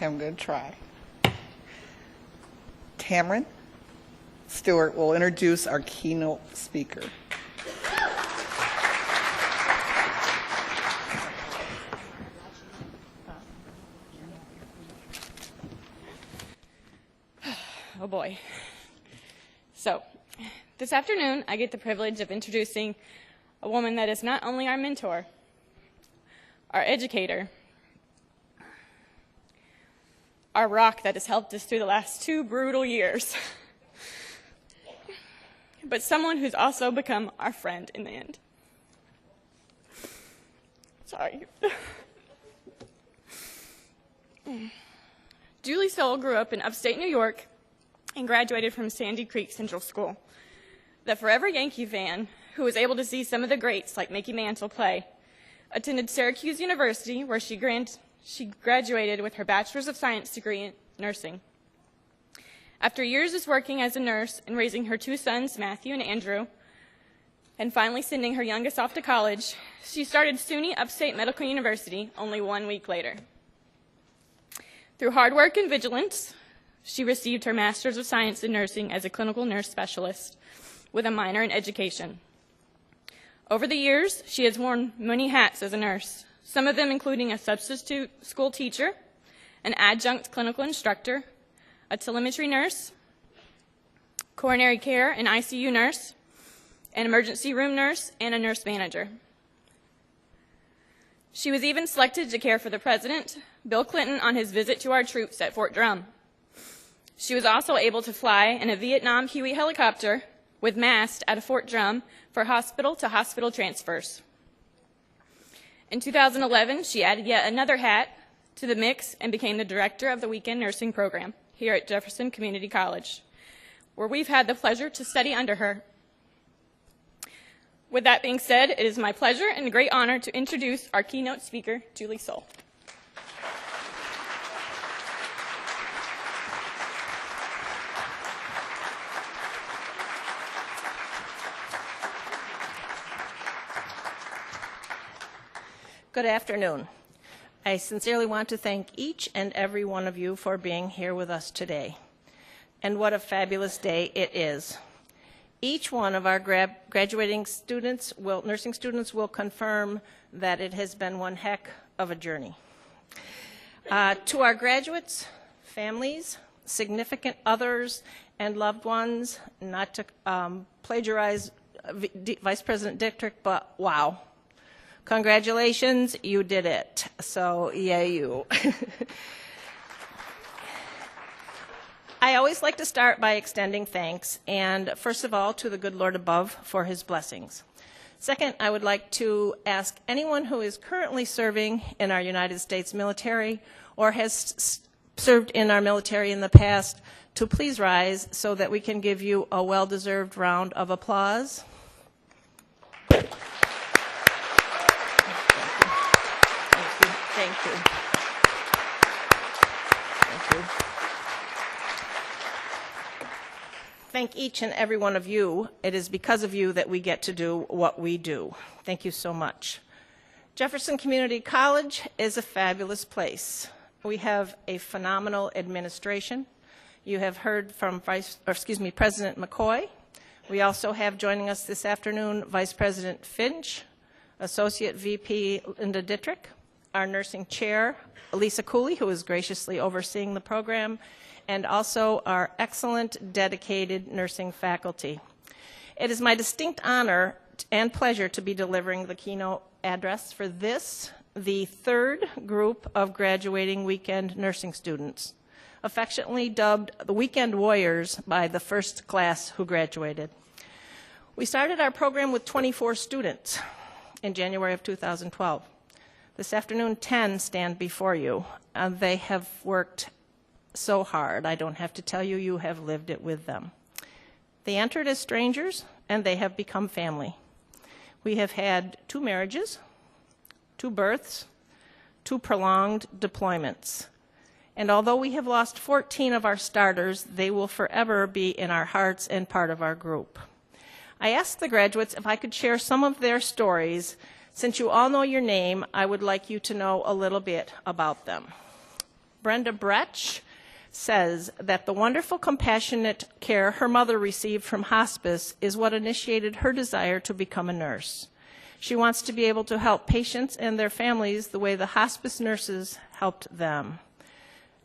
Okay, I'm going to try. Tamron Stewart will introduce our keynote speaker. Oh boy. So, this afternoon I get the privilege of introducing a woman that is not only our mentor, our educator, our rock that has helped us through the last 2 brutal years, but someone who's also become our friend in the end. Sorry. Julie Soule grew up in upstate New York and graduated from Sandy Creek Central School. The forever Yankee fan who was able to see some of the greats like Mickey Mantle play, attended Syracuse University where she graduated with her Bachelor's of Science degree in nursing. After years of working as a nurse and raising her 2 sons, Matthew and Andrew, and finally sending her youngest off to college, she started SUNY Upstate Medical University only 1 week later. Through hard work and vigilance, she received her Master's of Science in Nursing as a clinical nurse specialist with a minor in education. Over the years, she has worn many hats as a nurse, some of them including a substitute school teacher, an adjunct clinical instructor, a telemetry nurse, coronary care and ICU nurse, an emergency room nurse, and a nurse manager. She was even selected to care for the President, Bill Clinton, on his visit to our troops at Fort Drum. She was also able to fly in a Vietnam Huey helicopter with mast out of Fort Drum for hospital-to-hospital transfers. In 2011, she added yet another hat to the mix and became the director of the weekend nursing program here at Jefferson Community College, where we've had the pleasure to study under her. With that being said, it is my pleasure and a great honor to introduce our keynote speaker, Julie Soule. Good afternoon. I sincerely want to thank each and every one of you for being here with us today. And what a fabulous day it is. Each one of our graduating students, nursing students, will confirm that it has been one heck of a journey. To our graduates, families, significant others, and loved ones, not to plagiarize Vice President Dietrich, but wow. Congratulations, you did it. So, yay you. I always like to start by extending thanks, and first of all, to the good Lord above for his blessings. Second, I would like to ask anyone who is currently serving in our United States military or has served in our military in the past to please rise so that we can give you a well-deserved round of applause. Thank you. Thank you. Thank each and every one of you. It is because of you that we get to do what we do. Thank you so much. Jefferson Community College is a fabulous place. We have a phenomenal administration. You have heard from President McCoy. We also have joining us this afternoon Vice President Finch, Associate VP Linda Dietrich, our nursing chair, Elisa Cooley, who is graciously overseeing the program, and also our excellent, dedicated nursing faculty. It is my distinct honor and pleasure to be delivering the keynote address for this, the 3rd group of graduating weekend nursing students, affectionately dubbed the Weekend Warriors by the first class who graduated. We started our program with 24 students in January of 2012. This afternoon, 10 stand before you. They have worked so hard. I don't have to tell you, you have lived it with them. They entered as strangers, and they have become family. We have had 2 marriages, 2 births, 2 prolonged deployments. And although we have lost 14 of our starters, they will forever be in our hearts and part of our group. I asked the graduates if I could share some of their stories. Since you all know your name, I would like you to know a little bit about them. Brenda Bretsch says that the wonderful, compassionate care her mother received from hospice is what initiated her desire to become a nurse. She wants to be able to help patients and their families the way the hospice nurses helped them.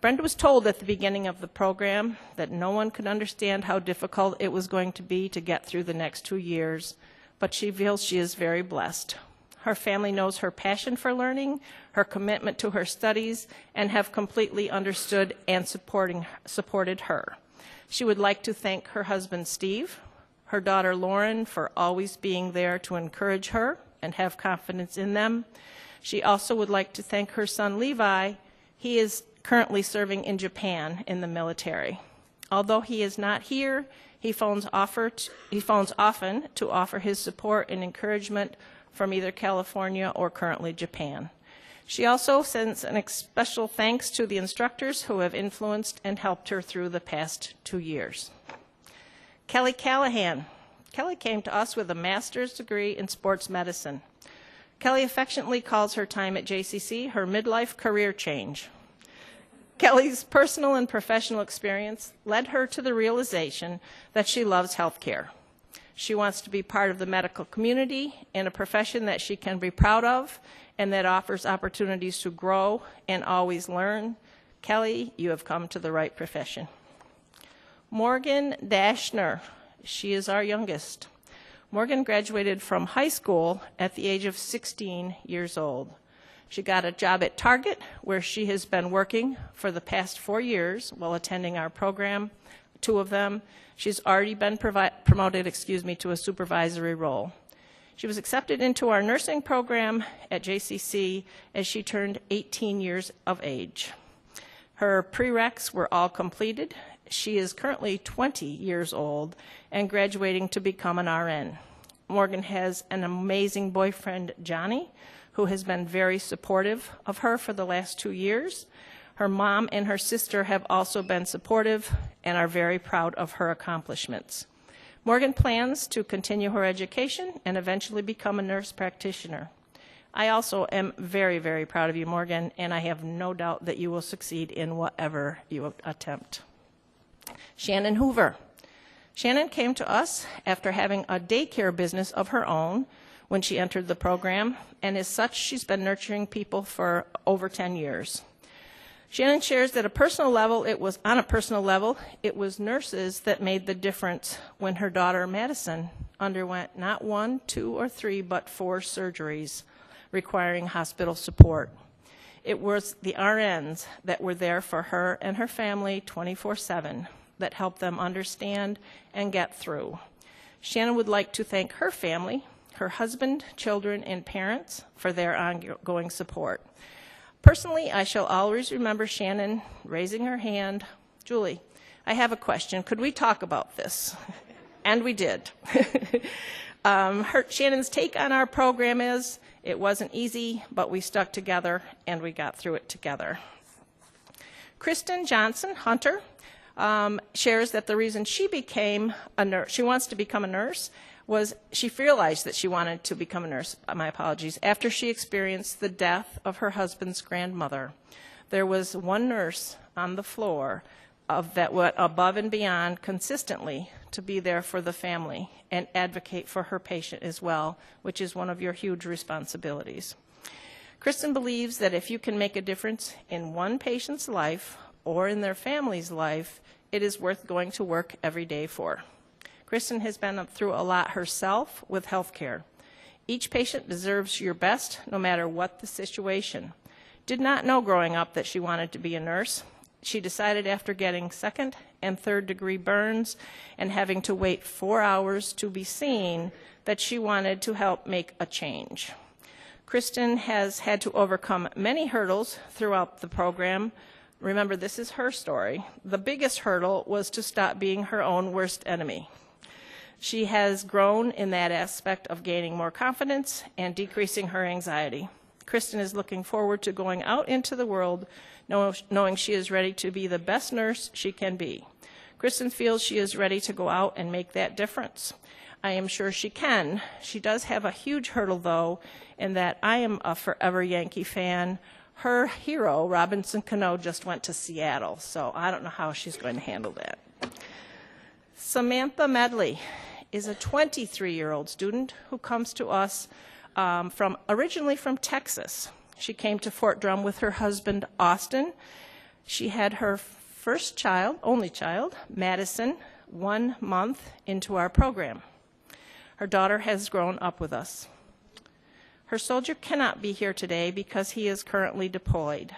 Brenda was told at the beginning of the program that no one could understand how difficult it was going to be to get through the next 2 years, but she feels she is very blessed. Her family knows her passion for learning, her commitment to her studies, and have completely understood and supported her. She would like to thank her husband, Steve, her daughter, Lauren, for always being there to encourage her and have confidence in them. She also would like to thank her son, Levi. He is currently serving in Japan in the military. Although he is not here, he phones often to offer his support and encouragement from either California or currently Japan. She also sends a special thanks to the instructors who have influenced and helped her through the past 2 years. Kelly Callahan. Kelly came to us with a master's degree in sports medicine. Kelly affectionately calls her time at JCC her midlife career change. Kelly's personal and professional experience led her to the realization that she loves healthcare. She wants to be part of the medical community in a profession that she can be proud of and that offers opportunities to grow and always learn. Kelly, you have come to the right profession. Morgan Dashner, she is our youngest. Morgan graduated from high school at the age of 16 years old. She got a job at Target, where she has been working for the past 4 years while attending our program, 2 of them. She's already been promoted to a supervisory role. She was accepted into our nursing program at JCC as she turned 18 years of age. Her prereqs were all completed. She is currently 20 years old and graduating to become an RN. Morgan has an amazing boyfriend, Johnny, who has been very supportive of her for the last 2 years. Her mom and her sister have also been supportive and are very proud of her accomplishments. Morgan plans to continue her education and eventually become a nurse practitioner. I also am very, very proud of you, Morgan, and I have no doubt that you will succeed in whatever you attempt. Shannon Hoover. Shannon came to us after having a daycare business of her own when she entered the program, and as such, she's been nurturing people for over 10 years. Shannon shares that on a personal level, it was nurses that made the difference when her daughter, Madison, underwent not 1, 2, or 3, but 4 surgeries requiring hospital support. It was the RNs that were there for her and her family 24/7 that helped them understand and get through. Shannon would like to thank her family, her husband, children, and parents for their ongoing support. Personally, I shall always remember Shannon raising her hand. Julie, I have a question. Could we talk about this? And we did. Shannon's take on our program is, it wasn't easy, but we stuck together and we got through it together. Kristen Johnson Hunter shares that the reason she became a nurse, she wants to become a nurse, was she realized that she wanted to become a nurse, after she experienced the death of her husband's grandmother. There was one nurse on the floor that went above and beyond consistently to be there for the family and advocate for her patient as well, which is one of your huge responsibilities. Kristen believes that if you can make a difference in one patient's life or in their family's life, it is worth going to work every day for. Kristen has been through a lot herself with healthcare. Each patient deserves your best, no matter what the situation. Did not know growing up that she wanted to be a nurse. She decided after getting 2nd and 3rd degree burns and having to wait 4 hours to be seen that she wanted to help make a change. Kristen has had to overcome many hurdles throughout the program. Remember, this is her story. The biggest hurdle was to stop being her own worst enemy. She has grown in that aspect of gaining more confidence and decreasing her anxiety. Kristen is looking forward to going out into the world knowing she is ready to be the best nurse she can be. Kristen feels she is ready to go out and make that difference. I am sure she can. She does have a huge hurdle, though, in that I am a forever Yankee fan. Her hero, Robinson Cano, just went to Seattle, so I don't know how she's going to handle that. Samantha Medley is a 23-year-old student who comes to us originally from Texas. She came to Fort Drum with her husband, Austin. She had her first child, only child, Madison, 1 month into our program. Her daughter has grown up with us. Her soldier cannot be here today because he is currently deployed.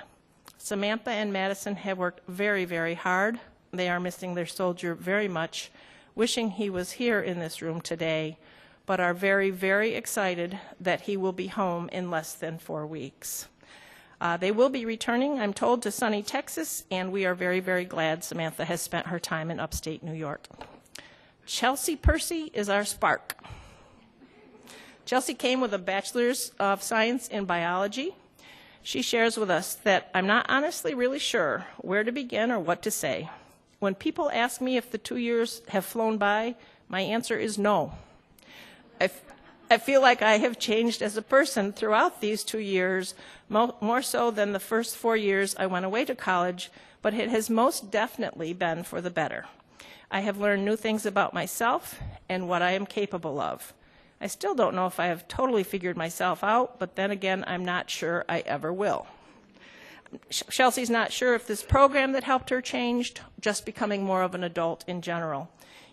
Samantha and Madison have worked very, very hard. They are missing their soldier very much, wishing he was here in this room today, but are very, very excited that he will be home in less than 4 weeks. They will be returning, I'm told, to sunny Texas, and we are very, very glad Samantha has spent her time in upstate New York. Chelsea Percy is our spark. Chelsea came with a Bachelor's of Science in Biology. She shares with us that I'm not honestly really sure where to begin or what to say. When people ask me if the 2 years have flown by, my answer is no. I feel like I have changed as a person throughout these 2 years, more so than the first 4 years I went away to college, but it has most definitely been for the better. I have learned new things about myself and what I am capable of. I still don't know if I have totally figured myself out, but then again, I'm not sure I ever will. Chelsea's not sure if this program that helped her changed, just becoming more of an adult in general.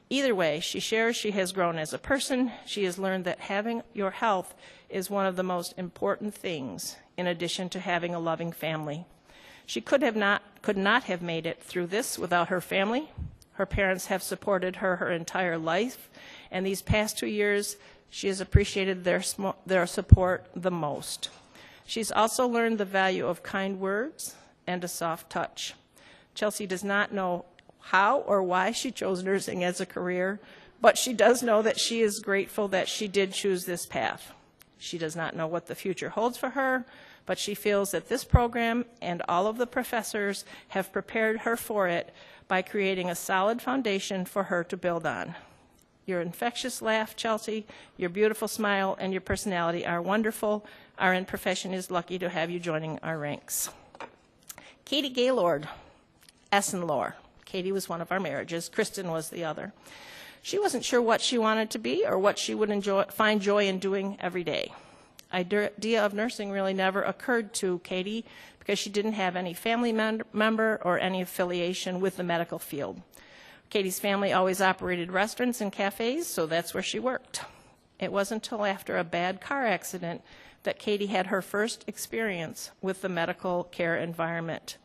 Either way, she shares she has grown as a person. She has learned that having your health is one of the most important things, in addition to having a loving family. She could not have made it through this without her family. Her parents have supported her entire life, and these past 2 years, she has appreciated their support the most. She's also learned the value of kind words and a soft touch. Chelsea does not know how or why she chose nursing as a career, but she does know that she is grateful that she did choose this path. She does not know what the future holds for her, but she feels that this program and all of the professors have prepared her for it by creating a solid foundation for her to build on. Your infectious laugh, Chelsea, your beautiful smile, and your personality are wonderful. Our profession is lucky to have you joining our ranks. Katie Gaylord, Essen-Lore. Katie was one of our marriages. Kristen was the other. She wasn't sure what she wanted to be or what she would find joy in doing every day. Idea of nursing really never occurred to Katie because she didn't have any family member or any affiliation with the medical field. Katie's family always operated restaurants and cafes, so that's where she worked. It wasn't until after a bad car accident that Katie had her first experience with the medical care environment.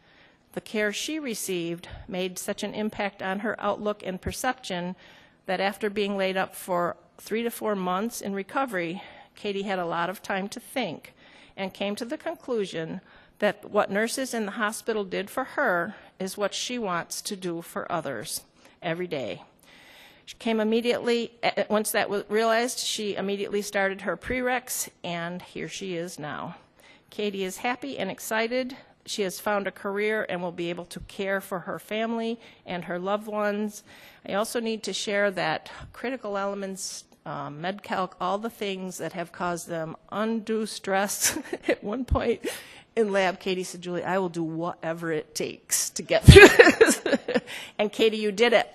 The care she received made such an impact on her outlook and perception that after being laid up for 3 to 4 months in recovery, Katie had a lot of time to think and came to the conclusion that what nurses in the hospital did for her is what she wants to do for others every day. She came immediately, once that was realized, she immediately started her prereqs, and here she is now. Katie is happy and excited. She has found a career and will be able to care for her family and her loved ones. I also need to share that critical elements, MedCalc, all the things that have caused them undue stress. At one point in lab, Katie said, "Julie, I will do whatever it takes to get through this." And Katie, you did it.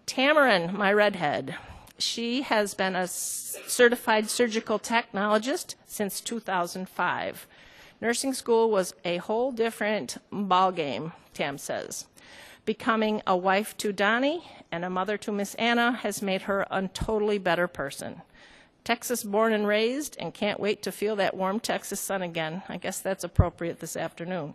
Tamarin, my redhead, she has been a certified surgical technologist since 2005. Nursing school was a whole different ballgame, Tam says. Becoming a wife to Donnie and a mother to Miss Anna has made her a totally better person. Texas born and raised, and can't wait to feel that warm Texas sun again. I guess that's appropriate this afternoon.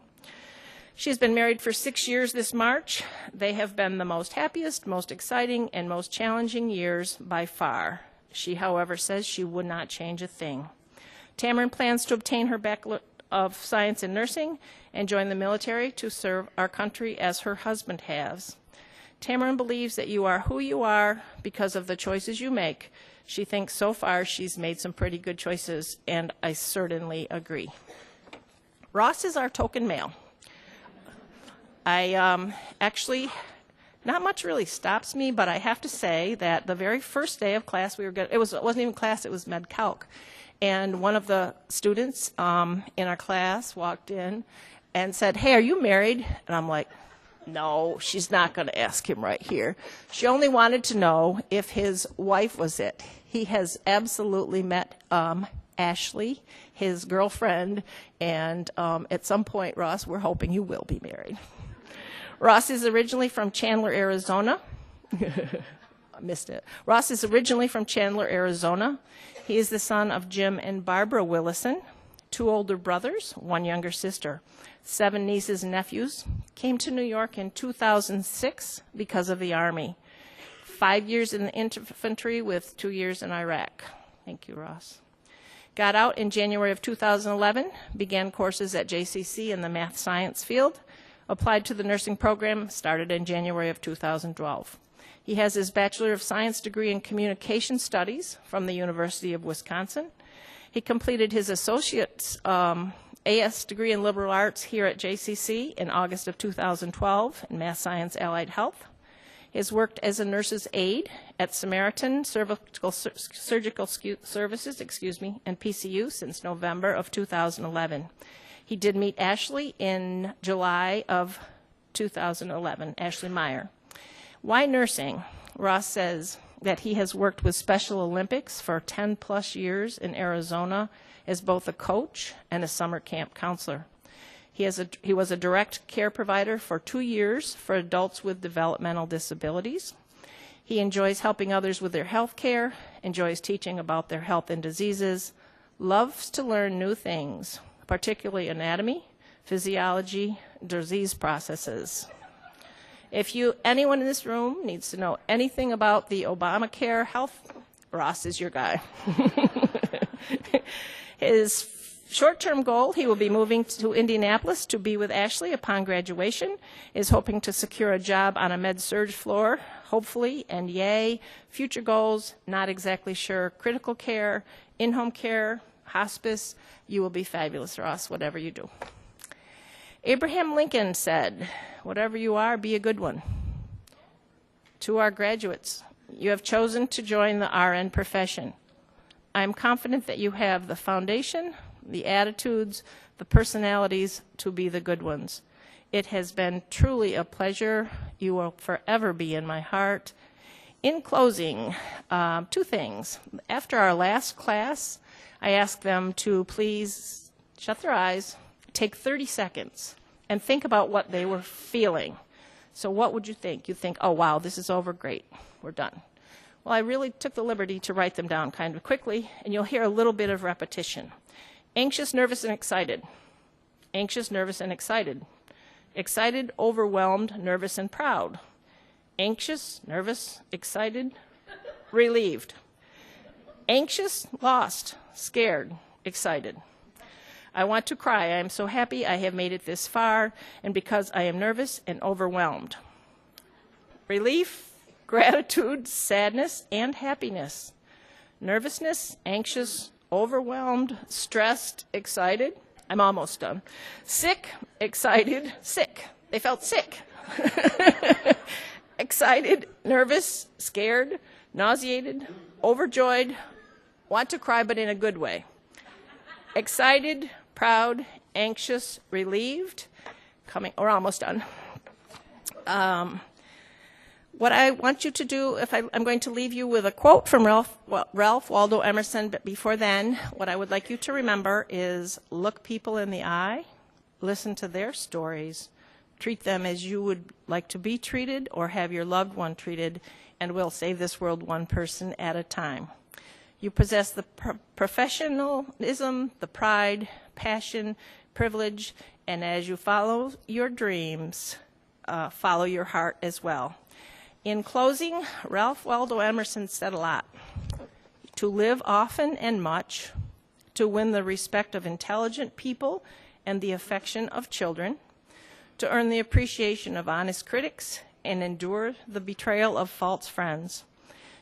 She's been married for 6 years this March. They have been the most happiest, most exciting, and most challenging years by far. She, however, says she would not change a thing. Tamarin plans to obtain her Bachelor of Science in Nursing and join the military to serve our country as her husband has. Tamarin believes that you are who you are because of the choices you make. She thinks so far she's made some pretty good choices, and I certainly agree. Ross is our token male. Actually, not much really stops me, but I have to say that the very first day of class it wasn't even class, it was MedCalc. And one of the students in our class walked in and said, "Hey, are you married?" And I'm like, no, she's not going to ask him right here. She only wanted to know if his wife was it. He has absolutely met Ashley, his girlfriend, and at some point, Ross, we're hoping you will be married. Ross is originally from Chandler, Arizona. I missed it. Ross is originally from Chandler, Arizona. He is the son of Jim and Barbara Willison, 2 older brothers, 1 younger sister, 7 nieces and nephews. Came to New York in 2006 because of the Army. 5 years in the infantry with 2 years in Iraq. Thank you, Ross. Got out in January of 2011, began courses at JCC in the math science field, applied to the nursing program, started in January of 2012. He has his Bachelor of Science degree in Communication Studies from the University of Wisconsin. He completed his Associate's AS degree in Liberal Arts here at JCC in August of 2012 in Math Science Allied Health. He has worked as a nurse's aide at Samaritan Surgical Services, and PCU since November of 2011. He did meet Ashley in July of 2011, Ashley Meyer. Why nursing? Ross says that he has worked with Special Olympics for 10 plus years in Arizona as both a coach and a summer camp counselor. He was a direct care provider for 2 years for adults with developmental disabilities. He enjoys helping others with their health care, enjoys teaching about their health and diseases, loves to learn new things, particularly anatomy, physiology, disease processes. If anyone in this room needs to know anything about the Obamacare health, Ross is your guy. His short-term goal, he will be moving to Indianapolis to be with Ashley upon graduation, is hoping to secure a job on a med-surg floor, hopefully, and yay. Future goals, not exactly sure. Critical care, in-home care, hospice. You will be fabulous, Ross, whatever you do. Abraham Lincoln said, "Whatever you are, be a good one." To our graduates, you have chosen to join the RN profession. I am confident that you have the foundation, the attitudes, the personalities to be the good ones. It has been truly a pleasure. You will forever be in my heart. In closing, 2 things. After our last class, I asked them to please shut their eyes, take 30 seconds, and think about what they were feeling. So what would you think? You think, oh, wow, this is over, great, we're done. Well, I really took the liberty to write them down kind of quickly, and you'll hear a little bit of repetition. Anxious, nervous, and excited. Anxious, nervous, and excited. Excited, overwhelmed, nervous, and proud. Anxious, nervous, excited, relieved. Anxious, lost, scared, excited. I want to cry. I am so happy I have made it this far, and because I am nervous and overwhelmed. Relief, gratitude, sadness, and happiness. Nervousness, anxious, overwhelmed, stressed, excited. I'm almost done. Sick, excited, sick. They felt sick. Excited, nervous, scared, nauseated, overjoyed, want to cry but in a good way. Excited, proud, anxious, relieved. We're almost done. What I want you to do, I'm going to leave you with a quote from Ralph Waldo Emerson, but before then, what I would like you to remember is look people in the eye, listen to their stories, treat them as you would like to be treated or have your loved one treated, and we'll save this world one person at a time. You possess the professionalism, the pride, passion, privilege, and as you follow your dreams, follow your heart as well. In closing, Ralph Waldo Emerson said a lot. To live often and much, to win the respect of intelligent people and the affection of children, to earn the appreciation of honest critics and endure the betrayal of false friends,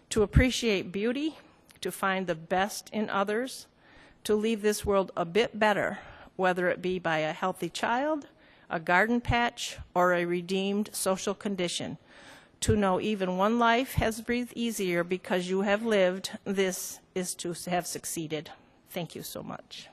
to appreciate beauty, to find the best in others, to leave this world a bit better, whether it be by a healthy child, a garden patch, or a redeemed social condition. To know even one life has breathed easier because you have lived, this is to have succeeded. Thank you so much.